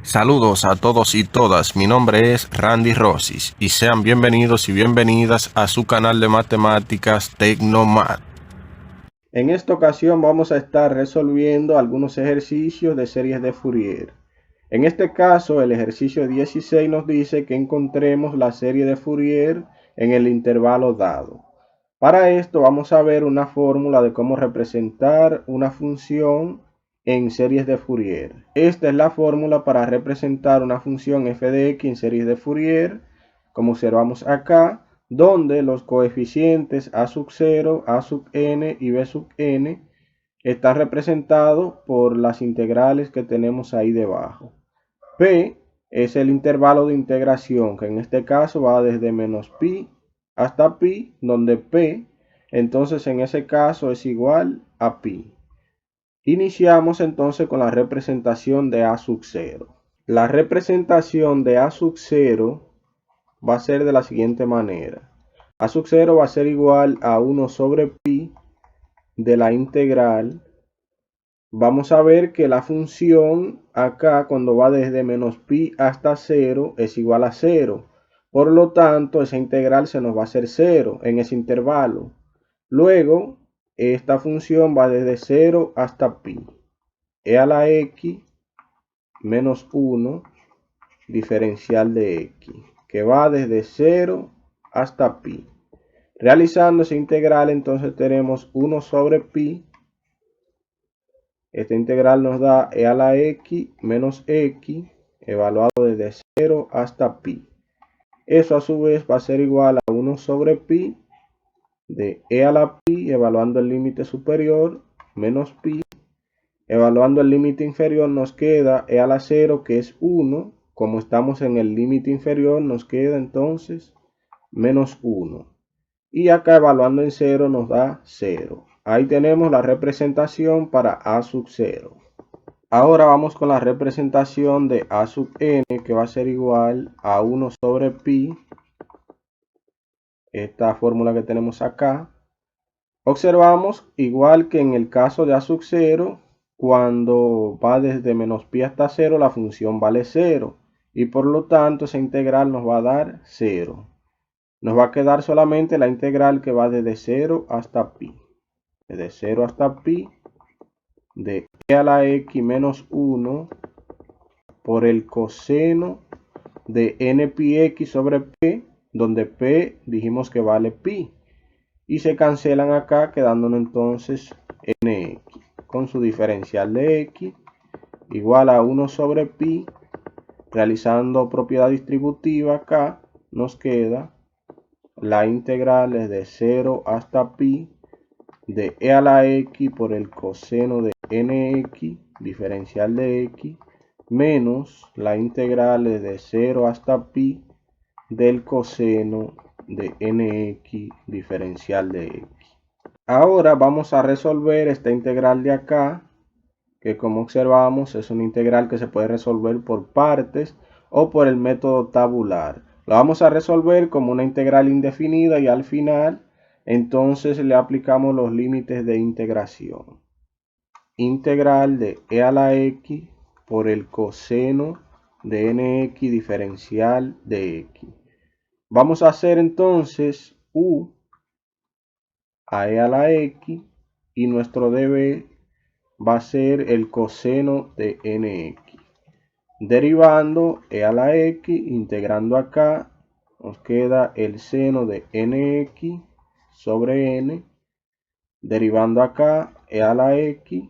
Saludos a todos y todas, mi nombre es Randy Rosis y sean bienvenidos y bienvenidas a su canal de matemáticas Tecnomat. En esta ocasión vamos a estar resolviendo algunos ejercicios de series de Fourier. En este caso, el ejercicio 16 nos dice que encontremos la serie de Fourier en el intervalo dado. Para esto vamos a ver una fórmula de cómo representar una función en series de Fourier. Esta es la fórmula para representar una función f de x en series de Fourier, como observamos acá, donde los coeficientes a sub 0, a sub n y b sub n están representados por las integrales que tenemos ahí debajo. P es el intervalo de integración, que en este caso va desde menos pi hasta pi, donde P entonces en ese caso es igual a pi. Iniciamos entonces con la representación de a sub 0. La representación de a sub 0 va a ser de la siguiente manera. A sub 0 va a ser igual a 1 sobre pi de la integral. Vamos a ver que la función acá cuando va desde menos pi hasta 0 es igual a 0. Por lo tanto, esa integral se nos va a hacer 0 en ese intervalo. Luego, esta función va desde 0 hasta pi. E a la x menos 1 diferencial de x, que va desde 0 hasta pi. Realizando esa integral, entonces tenemos 1 sobre pi. Esta integral nos da e a la x menos x, evaluado desde 0 hasta pi. Eso a su vez va a ser igual a 1 sobre pi de e a la pi, evaluando el límite superior, menos pi. Evaluando el límite inferior nos queda e a la 0, que es 1. Como estamos en el límite inferior, nos queda entonces menos 1. Y acá evaluando en 0 nos da 0. Ahí tenemos la representación para a sub 0. Ahora vamos con la representación de a sub n, que va a ser igual a 1 sobre pi. Esta fórmula que tenemos acá. Observamos, igual que en el caso de a sub 0, cuando va desde menos pi hasta 0, la función vale 0. Y por lo tanto, esa integral nos va a dar 0. Nos va a quedar solamente la integral que va desde 0 hasta pi. Desde 0 hasta pi de e a la x menos 1 por el coseno de n pi x sobre p, donde p dijimos que vale pi. Y se cancelan acá, quedándonos entonces nx con su diferencial de x igual a 1 sobre pi. Realizando propiedad distributiva acá, nos queda la integral desde 0 hasta pi de e a la x por el coseno de nx, diferencial de x, menos la integral desde 0 hasta pi del coseno de nx, diferencial de x. Ahora vamos a resolver esta integral de acá, que como observamos es una integral que se puede resolver por partes o por el método tabular. Lo vamos a resolver como una integral indefinida y al final entonces le aplicamos los límites de integración. Integral de e a la x por el coseno de nx diferencial de x. Vamos a hacer entonces u a e a la x y nuestro db va a ser el coseno de nx. Derivando e a la x, integrando acá, nos queda el seno de nx sobre n. Derivando acá e a la x,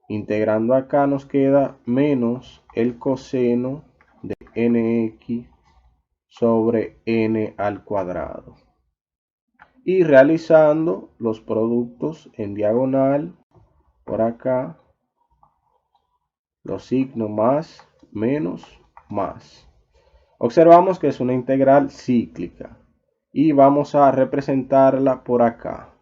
integrando acá nos queda menos el coseno de nx sobre n al cuadrado. Y realizando los productos en diagonal por acá, los signos más, menos, más. Observamos que es una integral cíclica y vamos a representarla por acá.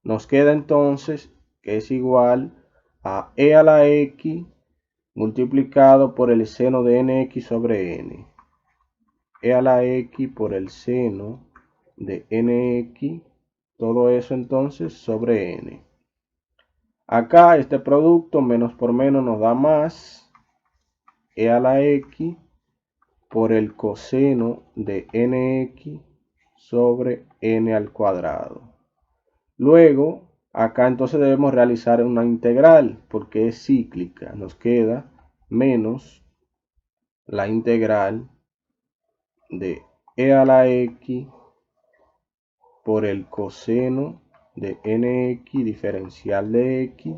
Nos queda entonces que es igual a e a la x multiplicado por el seno de nx sobre n. E a la x por el seno de nx, todo eso entonces sobre n. Acá este producto menos por menos nos da más. e a la x por el coseno de nx sobre n al cuadrado. Luego, acá entonces debemos realizar una integral porque es cíclica. Nos queda menos la integral de e a la x por el coseno de nx diferencial de x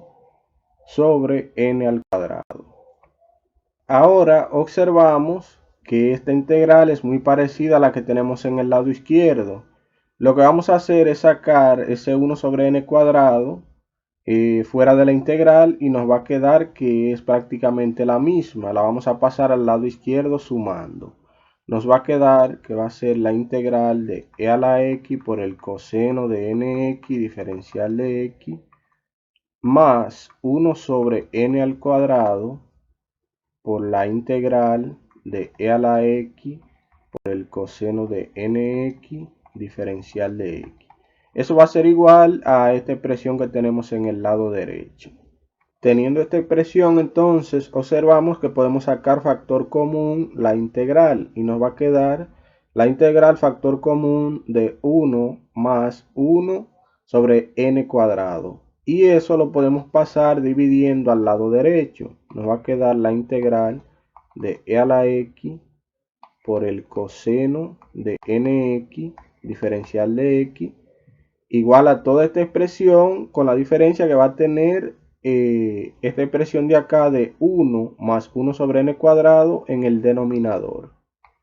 sobre n al cuadrado. Ahora observamos que esta integral es muy parecida a la que tenemos en el lado izquierdo. Lo que vamos a hacer es sacar ese 1 sobre n cuadrado fuera de la integral y nos va a quedar que es prácticamente la misma. La vamos a pasar al lado izquierdo sumando. Nos va a quedar que va a ser la integral de e a la x por el coseno de nx diferencial de x más 1 sobre n al cuadrado por la integral de e a la x por el coseno de nx diferencial de x. Eso va a ser igual a esta expresión que tenemos en el lado derecho. Teniendo esta expresión, entonces observamos que podemos sacar factor común la integral y nos va a quedar la integral factor común de 1 más 1 sobre n cuadrado. Y eso lo podemos pasar dividiendo al lado derecho. Nos va a quedar la integral de e a la x por el coseno de nx diferencial de x igual a toda esta expresión, con la diferencia que va a tener esta expresión de acá de 1 más 1 sobre n cuadrado en el denominador,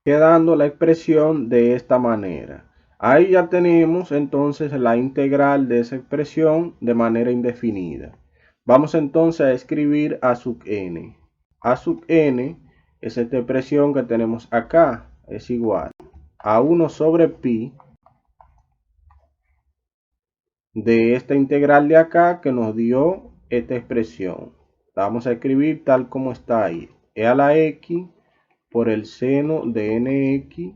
quedando la expresión de esta manera. Ahí ya tenemos entonces la integral de esa expresión de manera indefinida. Vamos entonces a escribir a sub n. A sub n es esta expresión que tenemos acá, es igual a 1 sobre pi de esta integral de acá que nos dio esta expresión. La vamos a escribir tal como está ahí. E a la x por el seno de nx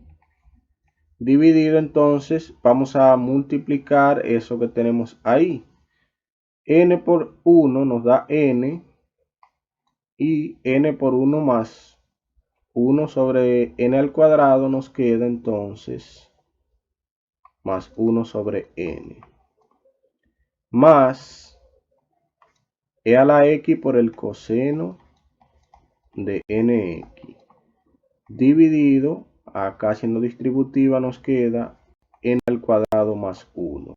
dividido, entonces vamos a multiplicar eso que tenemos ahí. N por 1 nos da n y n por 1 más 1 sobre n al cuadrado nos queda entonces más 1 sobre n más e a la x por el coseno de nx dividido, acá siendo distributiva nos queda n al cuadrado más 1.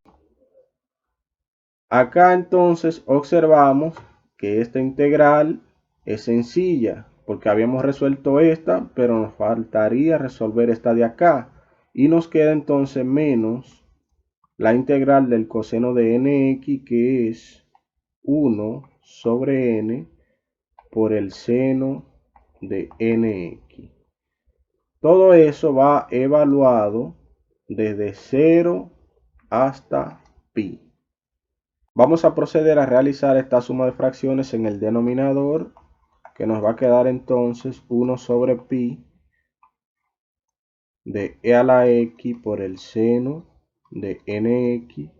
Acá entonces observamos que esta integral es sencilla porque habíamos resuelto esta, pero nos faltaría resolver esta de acá y nos queda entonces menos la integral del coseno de nx, que es 1 sobre n por el seno de nx. Todo eso va evaluado desde 0 hasta pi. Vamos a proceder a realizar esta suma de fracciones en el denominador, que nos va a quedar entonces 1 sobre pi de e a la x por el seno de nx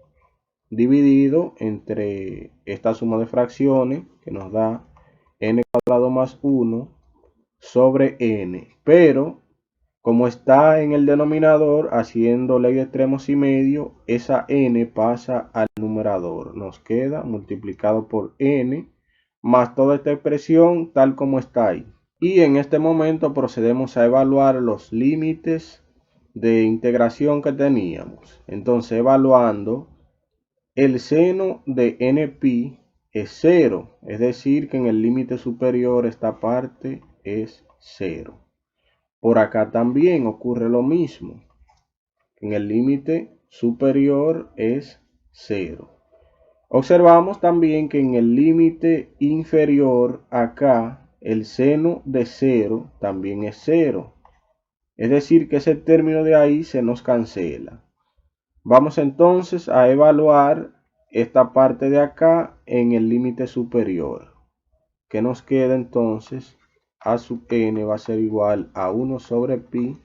dividido entre esta suma de fracciones que nos da n cuadrado más 1 sobre n, pero como está en el denominador haciendo ley de extremos y medio, esa n pasa al numerador, nos queda multiplicado por n más toda esta expresión tal como está ahí. Y en este momento procedemos a evaluar los límites de integración que teníamos. Entonces, evaluando, el seno de npi es 0, es decir que en el límite superior esta parte es 0. Por acá también ocurre lo mismo. En el límite superior es 0. Observamos también que en el límite inferior acá el seno de 0 también es 0. Es decir que ese término de ahí se nos cancela. Vamos entonces a evaluar esta parte de acá en el límite superior. ¿Qué nos queda entonces? A sub n va a ser igual a 1 sobre pi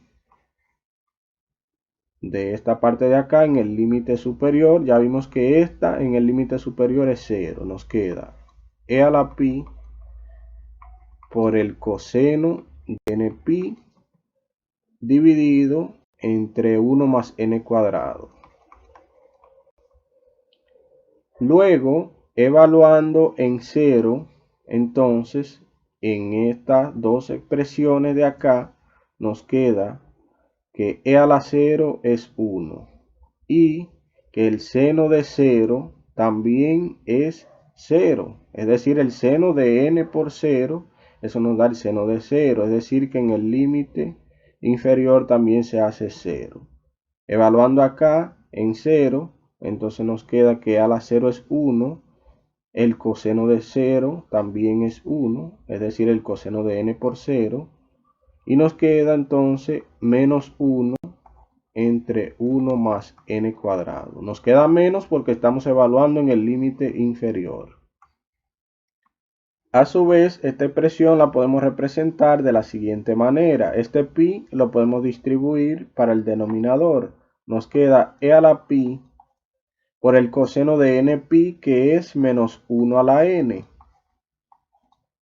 de esta parte de acá en el límite superior. Ya vimos que esta en el límite superior es 0. Nos queda e a la pi por el coseno de n pi dividido entre 1 más n cuadrado. Luego, evaluando en 0, entonces, en estas dos expresiones de acá, nos queda que e a la 0 es 1 y que el seno de 0 también es 0. Es decir, el seno de n por 0, eso nos da el seno de 0. Es decir, que en el límite inferior también se hace 0. Evaluando acá en 0, entonces nos queda que a la 0 es 1. El coseno de 0 también es 1, es decir, el coseno de n por 0. Y nos queda entonces menos 1 entre 1 más n cuadrado. Nos queda menos porque estamos evaluando en el límite inferior. A su vez, esta expresión la podemos representar de la siguiente manera. Este pi lo podemos distribuir para el denominador. Nos queda e a la pi por el coseno de n pi, que es menos 1 a la n.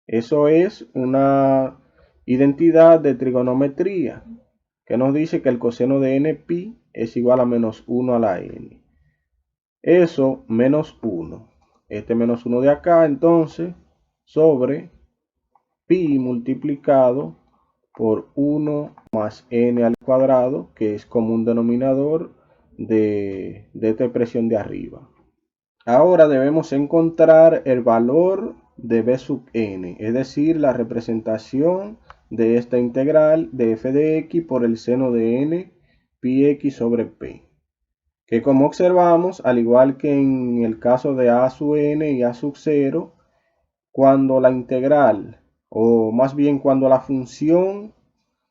Eso es una identidad de trigonometría que nos dice que el coseno de n pi es igual a menos 1 a la n. Eso menos 1. Este menos 1 de acá, entonces, sobre pi multiplicado por 1 más n al cuadrado, que es como un denominador de esta expresión de arriba. Ahora debemos encontrar el valor de b sub n, es decir, la representación de esta integral de f de x por el seno de n pi x sobre p, que como observamos, al igual que en el caso de a sub n y a sub 0, cuando la integral, o más bien cuando la función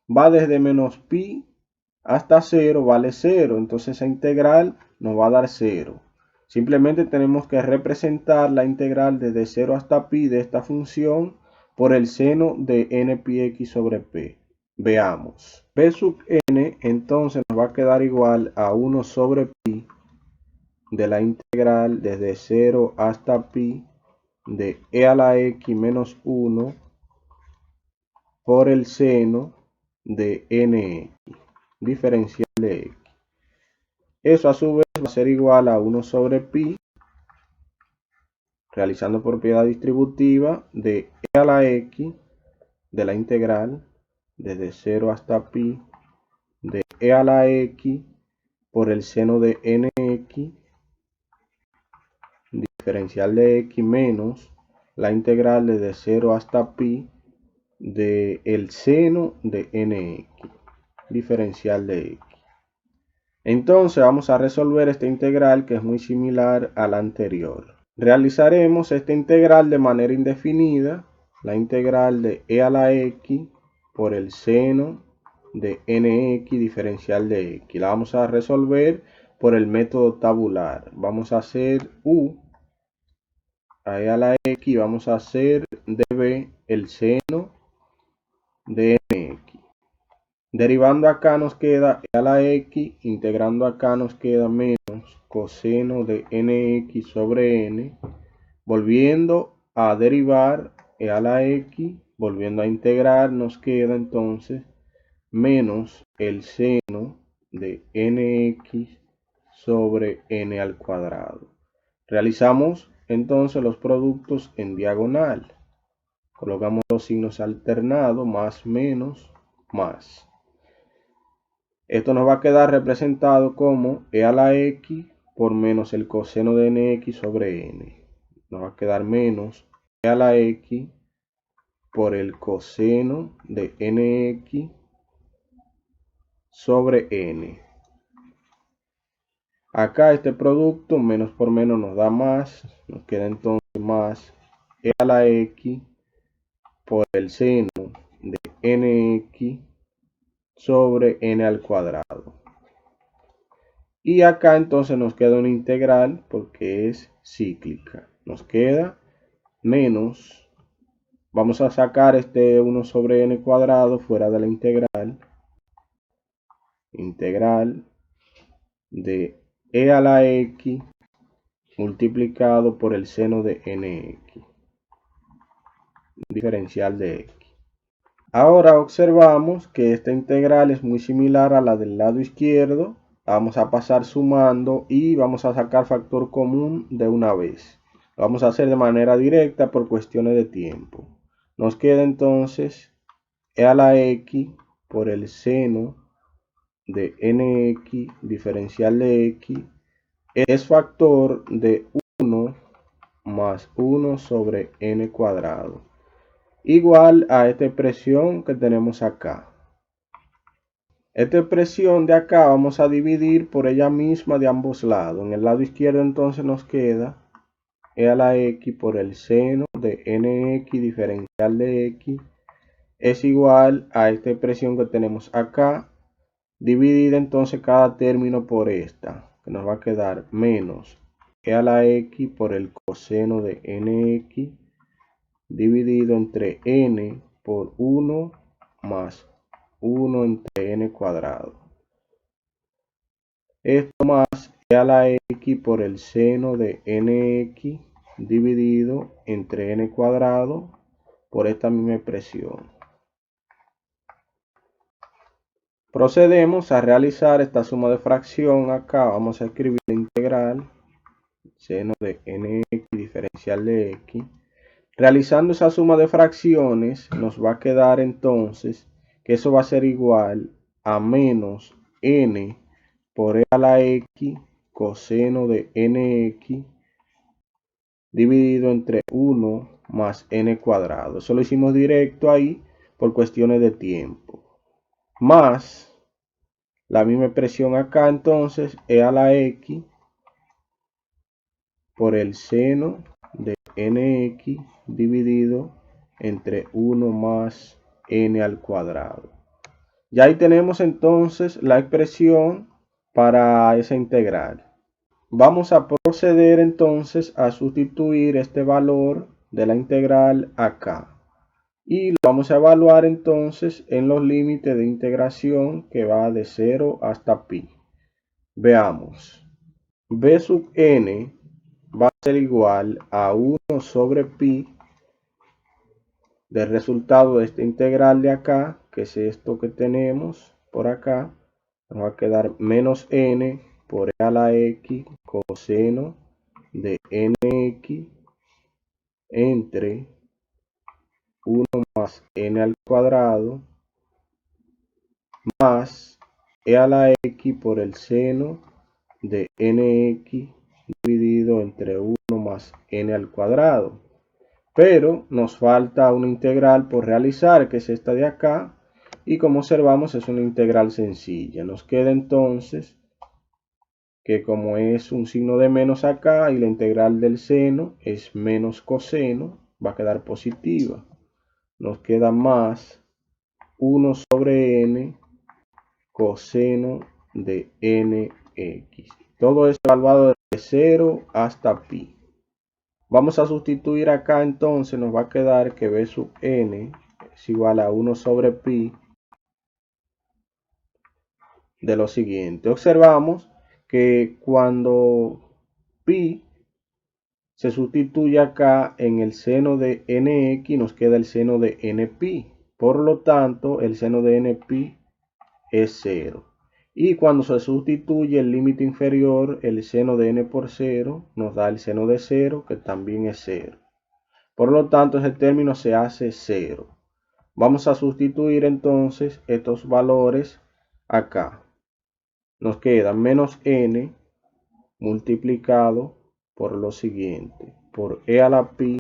va desde menos pi hasta 0, vale 0, entonces esa integral nos va a dar 0. Simplemente tenemos que representar la integral desde 0 hasta pi de esta función por el seno de n pi x sobre p. Veamos. B sub n entonces nos va a quedar igual a 1 sobre pi de la integral desde 0 hasta pi de e a la x menos 1 por el seno de nx, diferencial de x. Eso a su vez va a ser igual a 1 sobre pi, realizando propiedad distributiva de e a la x de la integral desde 0 hasta pi de e a la x por el seno de nx, diferencial de x menos la integral desde 0 hasta pi de el seno de nx, diferencial de x. Entonces vamos a resolver esta integral que es muy similar a la anterior. Realizaremos esta integral de manera indefinida, la integral de e a la x por el seno de nx diferencial de x. La vamos a resolver por el método tabular. Vamos a hacer u a e a la x y vamos a hacer db el seno de nx. Derivando acá nos queda e a la x, integrando acá nos queda menos coseno de nx sobre n, volviendo a derivar e a la x, volviendo a integrar, nos queda entonces menos el seno de nx sobre n al cuadrado. Realizamos entonces los productos en diagonal. Colocamos los signos alternados, más, menos, más. Esto nos va a quedar representado como e a la x por menos el coseno de nx sobre n. Nos va a quedar menos e a la x por el coseno de nx sobre n. Acá este producto, menos por menos nos da más. Nos queda entonces más e a la x por el seno de nx sobre n al cuadrado. Y acá entonces nos queda una integral porque es cíclica. Nos queda menos, vamos a sacar este 1 sobre n cuadrado fuera de la integral. Integral de e a la x multiplicado por el seno de nx. Diferencial de x. Ahora observamos que esta integral es muy similar a la del lado izquierdo. Vamos a pasar sumando y vamos a sacar factor común de una vez. Lo vamos a hacer de manera directa por cuestiones de tiempo. Nos queda entonces e a la x por el seno de nx diferencial de x es factor de 1 más 1 sobre n cuadrado, igual a esta expresión que tenemos acá. Esta expresión de acá vamos a dividir por ella misma de ambos lados. En el lado izquierdo entonces nos queda e a la x por el seno de nx diferencial de x es igual a esta expresión que tenemos acá, dividida entonces cada término por esta, que nos va a quedar menos e a la x por el coseno de nx dividido entre n por 1 más 1 entre n cuadrado. Esto más e a la x por el seno de nx dividido entre n cuadrado por esta misma expresión. Procedemos a realizar esta suma de fracción. Acá vamos a escribir la integral seno de nx diferencial de x. Realizando esa suma de fracciones nos va a quedar entonces que eso va a ser igual a menos n por e a la x coseno de nx dividido entre 1 más n cuadrado. Eso lo hicimos directo ahí por cuestiones de tiempo. Más la misma expresión acá entonces e a la x por el seno de nx dividido entre 1 más n al cuadrado. Ya ahí tenemos entonces la expresión para esa integral. Vamos a proceder entonces a sustituir este valor de la integral acá. Y lo vamos a evaluar entonces en los límites de integración que va de 0 hasta pi. Veamos. B sub n va a ser igual a 1 sobre pi del resultado de esta integral de acá, que es esto que tenemos por acá. Nos va a quedar menos n por e a la x coseno de nx entre 1 más n al cuadrado más e a la x por el seno de nx dividido entre 1 más n al cuadrado. Pero nos falta una integral por realizar, que es esta de acá, y como observamos es una integral sencilla. Nos queda entonces que como es un signo de menos acá y la integral del seno es menos coseno, va a quedar positiva. Nos queda más 1 sobre n coseno de nx. Todo es evaluado desde 0 hasta pi. Vamos a sustituir acá entonces, nos va a quedar que b sub n es igual a 1 sobre pi de lo siguiente. Observamos que cuando pi se sustituye acá en el seno de nx, nos queda el seno de npi. Por lo tanto, el seno de npi es 0. Y cuando se sustituye el límite inferior, el seno de n por 0, nos da el seno de 0, que también es 0. Por lo tanto, ese término se hace 0. Vamos a sustituir entonces estos valores acá. Nos queda menos n multiplicado por lo siguiente, por e a la pi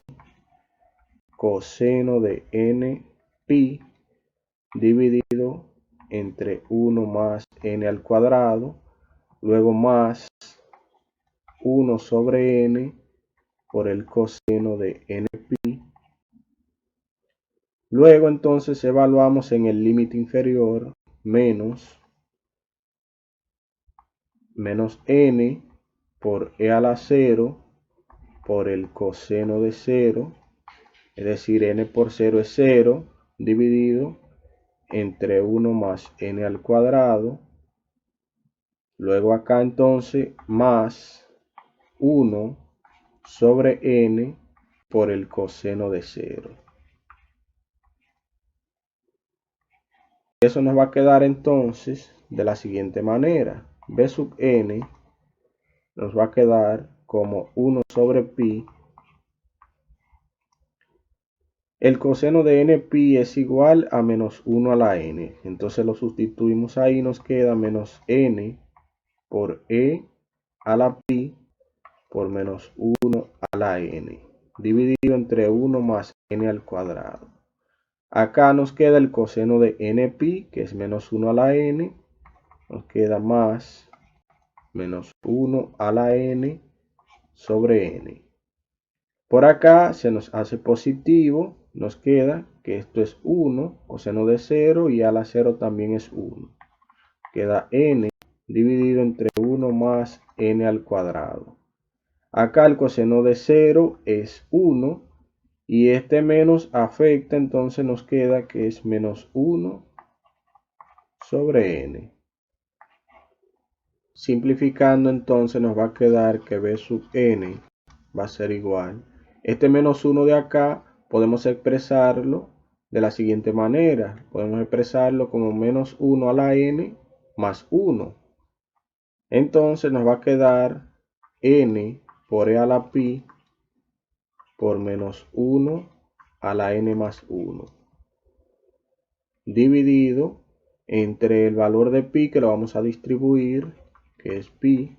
coseno de n pi dividido entre 1 más n al cuadrado, luego más 1 sobre n por el coseno de n pi. Luego entonces evaluamos en el límite inferior menos n por e a la 0 por el coseno de 0, es decir, n por 0 es 0, dividido entre 1 más n al cuadrado. Luego acá entonces más 1 sobre n por el coseno de 0. Eso nos va a quedar entonces de la siguiente manera. B sub n nos va a quedar como 1 sobre pi. El coseno de n pi es igual a menos 1 a la n. Entonces lo sustituimos ahí, nos queda menos n por e a la pi por menos 1 a la n, dividido entre 1 más n al cuadrado. Acá nos queda el coseno de n pi, que es menos 1 a la n. Nos queda más menos 1 a la n sobre n. Por acá se nos hace positivo, nos queda que esto es 1, coseno de 0, y a la 0 también es 1. Queda n dividido entre 1 más n al cuadrado. Acá el coseno de 0 es 1 y este menos afecta, entonces nos queda que es menos 1 sobre n. Simplificando, entonces nos va a quedar que b sub n va a ser igual. Este menos 1 de acá podemos expresarlo de la siguiente manera. Podemos expresarlo como menos 1 a la n más 1. Entonces nos va a quedar n por e a la pi por menos 1 a la n más 1. Dividido entre el valor de pi, que lo vamos a distribuir, que es pi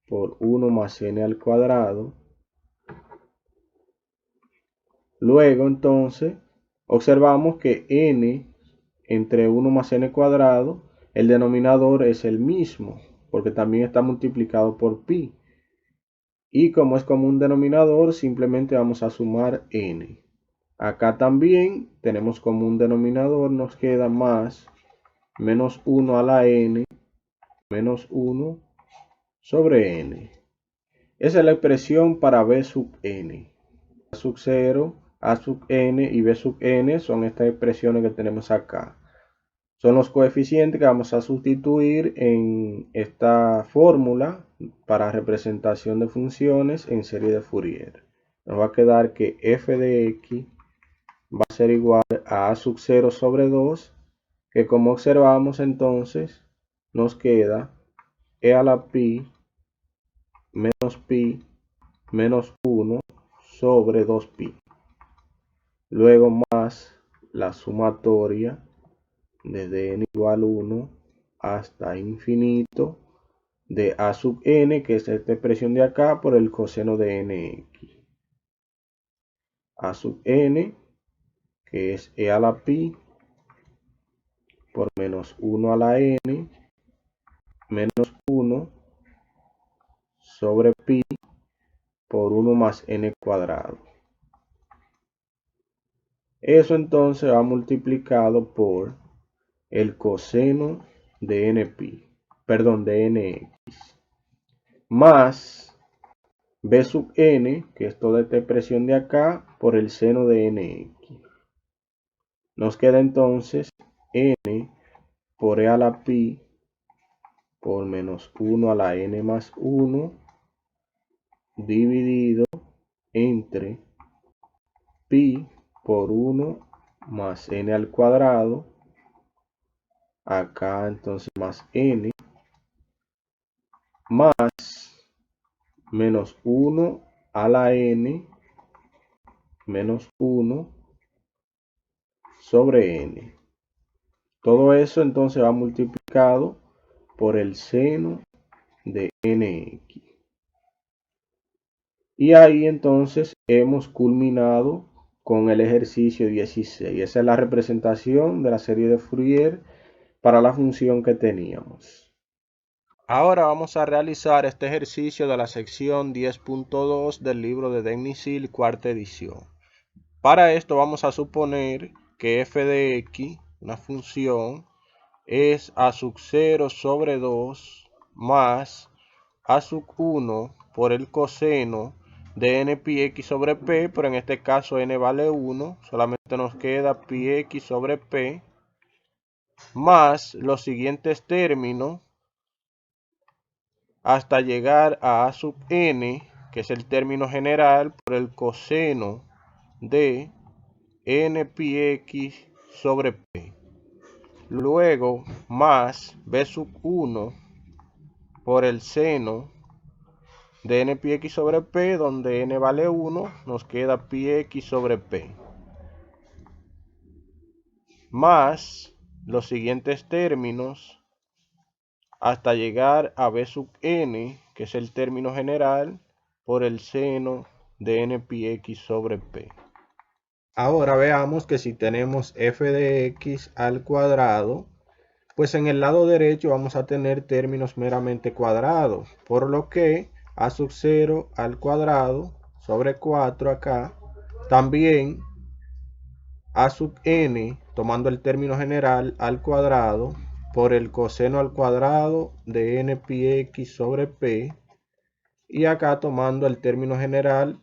por 1 más n al cuadrado. Luego entonces observamos que n entre 1 más n cuadrado, el denominador es el mismo, porque también está multiplicado por pi. Y como es como un denominador, simplemente vamos a sumar n. Acá también tenemos como un denominador, nos queda más menos 1 a la n menos 1 sobre n. Esa es la expresión para b sub n. A sub 0, a sub n y b sub n son estas expresiones que tenemos acá. Son los coeficientes que vamos a sustituir en esta fórmula para representación de funciones en serie de Fourier. Nos va a quedar que f de x va a ser igual a sub 0 sobre 2, que como observamos entonces nos queda e a la pi menos 1 sobre 2pi. Luego más la sumatoria desde n igual 1 hasta infinito de a sub n, que es esta expresión de acá, por el coseno de nx. A sub n, que es e a la pi por menos 1 a la n menos 1 sobre pi por 1 más n cuadrado. Eso entonces va multiplicado por el coseno de de nx, más b sub n, que es toda esta expresión de acá, por el seno de nx. Nos queda entonces n por e a la pi por menos 1 a la n más 1 dividido entre pi por 1 más n al cuadrado. Acá entonces más n más menos 1 a la n menos 1 sobre n. Todo eso entonces va multiplicado por el seno de nx. Y ahí entonces hemos culminado con el ejercicio 16. Esa es la representación de la serie de Fourier para la función que teníamos. Ahora vamos a realizar este ejercicio de la sección 10.2 del libro de Denis-Hill, cuarta edición. Para esto vamos a suponer que f de x, una función, es a sub 0 sobre 2 más a sub 1 por el coseno de n pi x sobre p, pero en este caso n vale 1, solamente nos queda pi x sobre p, más los siguientes términos hasta llegar a sub n, que es el término general, por el coseno de n pi x sobre p. luego más b sub 1 por el seno de n pi x sobre p, donde n vale 1, nos queda pi x sobre p, más los siguientes términos hasta llegar a b sub n, que es el término general, por el seno de n pi x sobre p. Ahora veamos que si tenemos f de x al cuadrado, pues en el lado derecho vamos a tener términos meramente cuadrados, por lo que a sub 0 al cuadrado sobre 4 acá, también a sub n, tomando el término general, al cuadrado, por el coseno al cuadrado de n pi x sobre p, y acá tomando el término general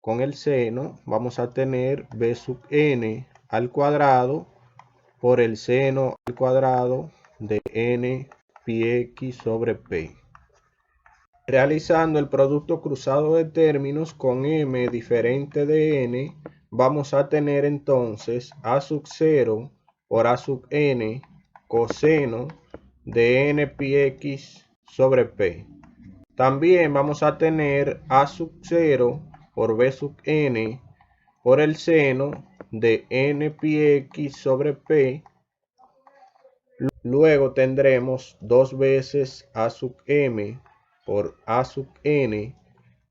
con el seno, vamos a tener b sub n al cuadrado por el seno al cuadrado de n pi x sobre p. Realizando el producto cruzado de términos con m diferente de n, vamos a tener entonces a sub 0 por a sub n coseno de n pi x sobre p. También vamos a tener a sub 0 por b sub n por el seno de n pi x sobre p. Luego tendremos dos veces a sub m por a sub n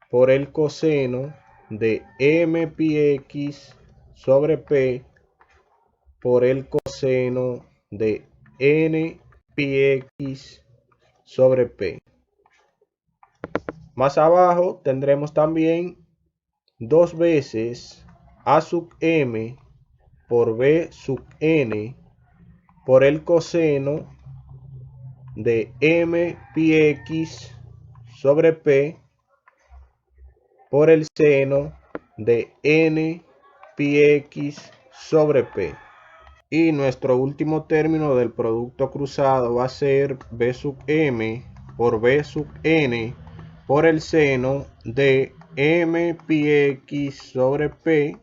por el coseno de m pi x sobre p por el coseno de n pi x sobre p. Más abajo tendremos también dos veces a sub m por b sub n por el coseno de m pi x sobre p por el seno de n pi x sobre p. Y nuestro último término del producto cruzado va a ser b sub m por b sub n por el seno de m pi x sobre p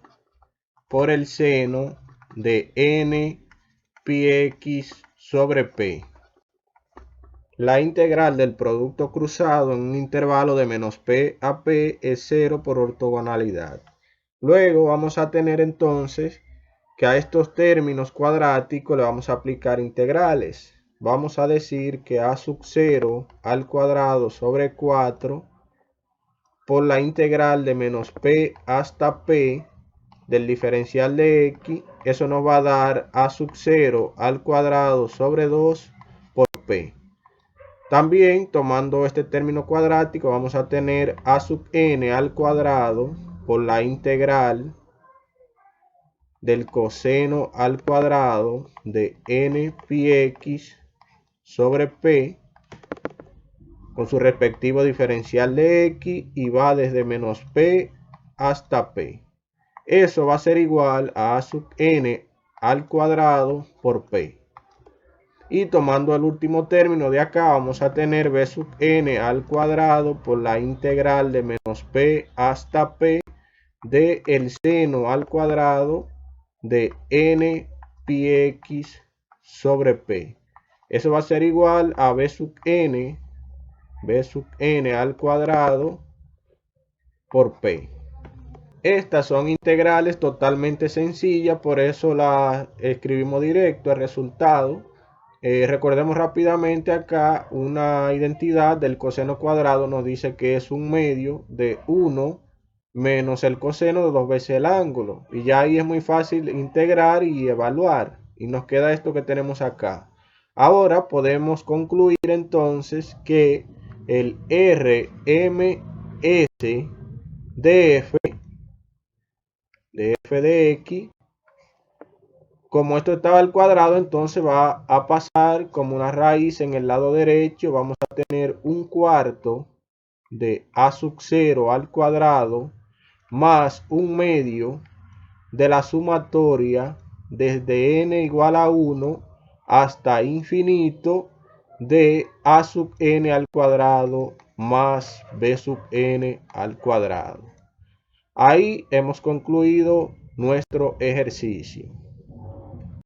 por el seno de n pi x sobre p. La integral del producto cruzado en un intervalo de menos p a p es 0 por ortogonalidad. Luego vamos a tener entonces que a estos términos cuadráticos le vamos a aplicar integrales. Vamos a decir que a sub 0 al cuadrado sobre 4 por la integral de menos p hasta p del diferencial de x, eso nos va a dar a sub 0 al cuadrado sobre 2 por p. También tomando este término cuadrático vamos a tener a sub n al cuadrado por la integral del coseno al cuadrado de n pi x sobre p con su respectivo diferencial de x y va desde menos p hasta p. Eso va a ser igual a sub n al cuadrado por p. Y tomando el último término de acá vamos a tener b sub n al cuadrado por la integral de menos p hasta p de el seno al cuadrado de n pi x sobre p. Eso va a ser igual a b sub n al cuadrado por p. Estas son integrales totalmente sencillas, por eso las escribimos directo al resultado. Recordemos rápidamente acá una identidad del coseno cuadrado nos dice que es un medio de 1 menos el coseno de 2 veces el ángulo. Y ya ahí es muy fácil integrar y evaluar. Y nos queda esto que tenemos acá. Ahora podemos concluir entonces que el RMS de f de x, como esto estaba al cuadrado, entonces va a pasar como una raíz en el lado derecho. Vamos a tener un cuarto de a sub 0 al cuadrado más un medio de la sumatoria desde n igual a 1 hasta infinito de a sub n al cuadrado más b sub n al cuadrado. Ahí hemos concluido nuestro ejercicio.